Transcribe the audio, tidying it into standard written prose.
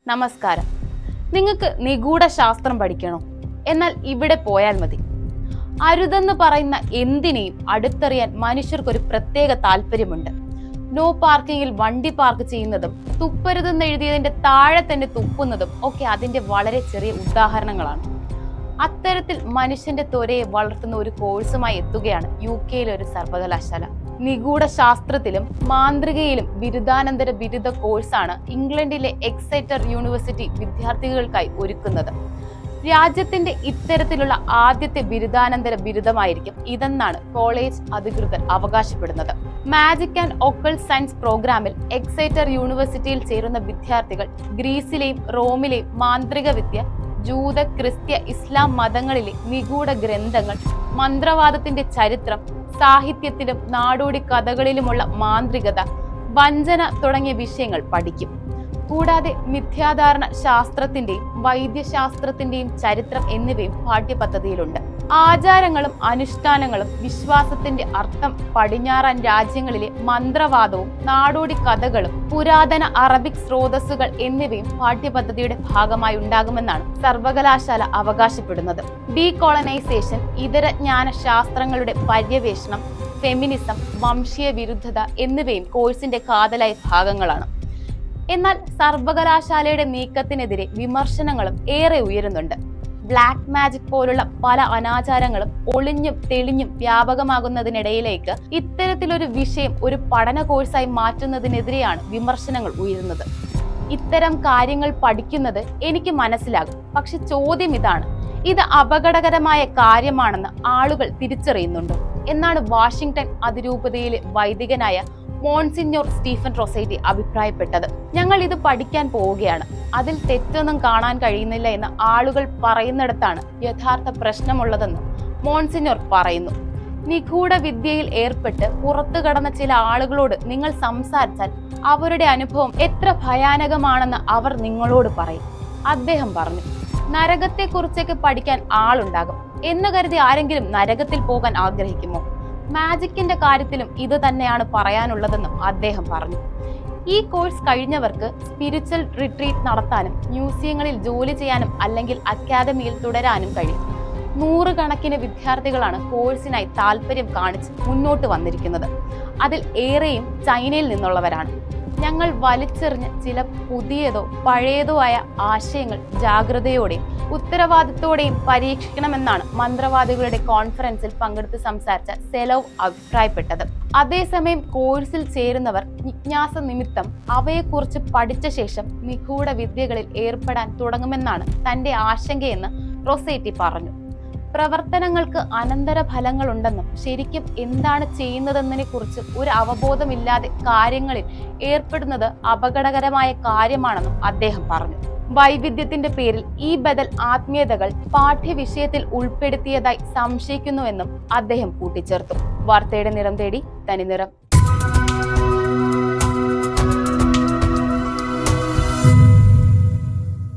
നമസ്കാരം. നിങ്ങൾക്ക് നിഗൂഢ ശാസ്ത്രം പഠിക്കണോ? എന്നാൽ ഇവിടെ പോയാൽ മതി. അരുതെന്ന് പറയുന്ന എന്തിനേയും അടുത്തറിയാൻ മനുഷ്യർക്കൊരു പ്രത്യേക താല്പര്യമുണ്ട്. നോ പാർക്കിങ്ങിൽ വണ്ടി പാർക്ക് ചെയ്യുന്നതും തുപ്പരുതെന്ന് എഴുതിയതിന്റെ താഴെ തന്നെ തുപ്പുന്നതും ഒക്കെ അതിന്റെ വളരെ ചെറിയ ഉദാഹരണങ്ങളാണ്. അത്തരത്തിൽ മനുഷ്യന്റെ ത്വരയെ വളർത്തുന്ന ഒരു കോഴ്സുമായി എത്തുകയാണ് UK ഒരു സർവകലാശാല. നിഗൂഢ ശാസ്ത്രത്തിലും മാന്ത്രികയിലും ബിരുദാനന്തര ബിരുദ കോഴ്സാണ് ഇംഗ്ലണ്ടിലെ എക്സെറ്റർ യൂണിവേഴ്സിറ്റി വിദ്യാർത്ഥികൾക്കായി ഒരുക്കുന്നത്. രാജ്യത്തിന്റെ ഇത്തരത്തിലുള്ള ആദ്യത്തെ ബിരുദാനന്തര ബിരുദമായിരിക്കും ഇതെന്നാണ് കോളേജ് അധികൃതർ അവകാശപ്പെടുന്നത്. മാജിക് ആൻഡ് ഒക്കൾട്ട് സയൻസ് പ്രോഗ്രാമിൽ എക്സെറ്റർ യൂണിവേഴ്സിറ്റിയിൽ ചേരുന്ന വിദ്യാർത്ഥികൾ ഗ്രീസിലെയും റോമിലെയും മാന്ത്രിക വിദ്യ, ജൂത, ക്രിസ്ത്യ, ഇസ്ലാം മതങ്ങളിലെ നിഗൂഢ ഗ്രന്ഥങ്ങൾ, മന്ത്രവാദത്തിന്റെ ചരിത്രം, സാഹിത്യത്തിലും നാടോടി കഥകളിലുമുള്ള മാന്ത്രികത, വഞ്ചന തുടങ്ങിയ വിഷയങ്ങൾ പഠിക്കും. കൂടാതെ മിഥ്യാധാരണ ശാസ്ത്രത്തിന്റെയും വൈദ്യശാസ്ത്രത്തിന്റെയും ചരിത്രം എന്നിവയും പാഠ്യപദ്ധതിയിലുണ്ട്. ആചാരങ്ങളും അനുഷ്ഠാനങ്ങളും വിശ്വാസത്തിന്റെ അർത്ഥം, പടിഞ്ഞാറൻ രാജ്യങ്ങളിലെ മന്ത്രവാദവും നാടോടി കഥകളും, പുരാതന അറബിക് സ്രോതസ്സുകൾ എന്നിവയും പാഠ്യപദ്ധതിയുടെ ഭാഗമായി ഉണ്ടാകുമെന്നാണ് സർവകലാശാല അവകാശപ്പെടുന്നത്. ഡീകോളനൈസേഷൻ, ഇതര ജ്ഞാന ശാസ്ത്രങ്ങളുടെ പര്യവേഷണം, ഫെമിനിസം, വംശീയ വിരുദ്ധത എന്നിവയും കോഴ്സിന്റെ കാതലായ ഭാഗങ്ങളാണ്. എന്നാൽ സർവകലാശാലയുടെ നീക്കത്തിനെതിരെ വിമർശനങ്ങളും ഏറെ ഉയരുന്നുണ്ട്. ബ്ലാക്ക് മാജിക് പോലുള്ള പല അനാചാരങ്ങളും ഒളിഞ്ഞും തെളിഞ്ഞും വ്യാപകമാകുന്നതിനിടയിലേക്ക് ഇത്തരത്തിലൊരു വിഷയം ഒരു പഠന കോഴ്സായി മാറ്റുന്നതിനെതിരെയാണ് വിമർശനങ്ങൾ ഉയരുന്നത്. ഇത്തരം കാര്യങ്ങൾ പഠിക്കുന്നത് എനിക്ക് മനസ്സിലാകും, പക്ഷെ ചോദ്യം ഇതാണ്: ഇത് അപകടകരമായ കാര്യമാണെന്ന് ആളുകൾ തിരിച്ചറിയുന്നുണ്ടോ എന്നാണ് വാഷിംഗ്ടൺ അതിരൂപതയിലെ വൈദികനായ മോൺസിഞ്ഞോർ സ്റ്റീഫൻ റൊസൈറ്റി അഭിപ്രായപ്പെട്ടത്. ഞങ്ങൾ ഇത് പഠിക്കാൻ പോവുകയാണ്, അതിൽ തെറ്റൊന്നും കാണാൻ കഴിയുന്നില്ല എന്ന് ആളുകൾ പറയുന്നിടത്താണ് യഥാർത്ഥ പ്രശ്നമുള്ളതെന്ന് മോൺസിഞ്ഞോർ പറയുന്നു. നിഗൂഢ വിദ്യയിൽ ഏർപ്പെട്ട് പുറത്തു കടന്ന ചില ആളുകളോട് നിങ്ങൾ സംസാരിച്ചാൽ അവരുടെ അനുഭവം എത്ര ഭയാനകമാണെന്ന് അവർ നിങ്ങളോട് പറയും. അദ്ദേഹം പറഞ്ഞു, നരകത്തെക്കുറിച്ചൊക്കെ പഠിക്കാൻ ആളുണ്ടാകും എന്ന് കരുതി ആരെങ്കിലും നരകത്തിൽ പോകാൻ ആഗ്രഹിക്കുമോ? മാജിക്കിന്റെ കാര്യത്തിലും ഇത് തന്നെയാണ് പറയാനുള്ളതെന്നും അദ്ദേഹം പറഞ്ഞു. ഈ കോഴ്സ് കഴിഞ്ഞവർക്ക് സ്പിരിച്വൽ റിട്രീറ്റ് നടത്താനും മ്യൂസിയങ്ങളിൽ ജോലി ചെയ്യാനും അല്ലെങ്കിൽ അക്കാദമിയിൽ തുടരാനും കഴിയും. 100 കണക്കിന് വിദ്യാർത്ഥികളാണ് കോഴ്സിനായി താല്പര്യം കാണിച്ച് മുന്നോട്ട് വന്നിരിക്കുന്നത്. അതിൽ ഏറെയും ചൈനയിൽ നിന്നുള്ളവരാണ്. ഞങ്ങൾ വലിച്ചെറിഞ്ഞ ചില പുതിയതോ പഴയതോ ആയ ആശയങ്ങൾ ജാഗ്രതയോടെയും ഉത്തരവാദിത്തോടെയും പരീക്ഷിക്കണമെന്നാണ് മന്ത്രവാദികളുടെ കോൺഫറൻസിൽ പങ്കെടുത്ത് സംസാരിച്ച സെലോവ് അഭിപ്രായപ്പെട്ടത്. അതേസമയം കോഴ്സിൽ ചേരുന്നവർ ജിജ്ഞാസ നിമിത്തം അവയെക്കുറിച്ച് പഠിച്ച ശേഷം നിഗൂഢ വിദ്യകളിൽ ഏർപ്പെടാൻ തുടങ്ങുമെന്നാണ് തന്റെ ആശങ്കയെന്ന് റൊസൈറ്റി പറഞ്ഞു. പ്രവർത്തനങ്ങൾക്ക് അനന്തരഫലങ്ങളുണ്ടെന്നും ശരിക്കും എന്താണ് ചെയ്യുന്നതെന്നതിനെ കുറിച്ച് ഒരു അവബോധമില്ലാതെ കാര്യങ്ങളിൽ ഏർപ്പെടുന്നത് അപകടകരമായ കാര്യമാണെന്നും അദ്ദേഹം പറഞ്ഞു. വൈവിധ്യത്തിന്റെ പേരിൽ ഈ ബദൽ ആത്മീയതകൾ പാഠ്യവിഷയത്തിൽ ഉൾപ്പെടുത്തിയതായി സംശയിക്കുന്നുവെന്നും അദ്ദേഹം കൂട്ടിച്ചേർത്തു. വാർത്തയുടെ നിറം തേടി തനിനിറം.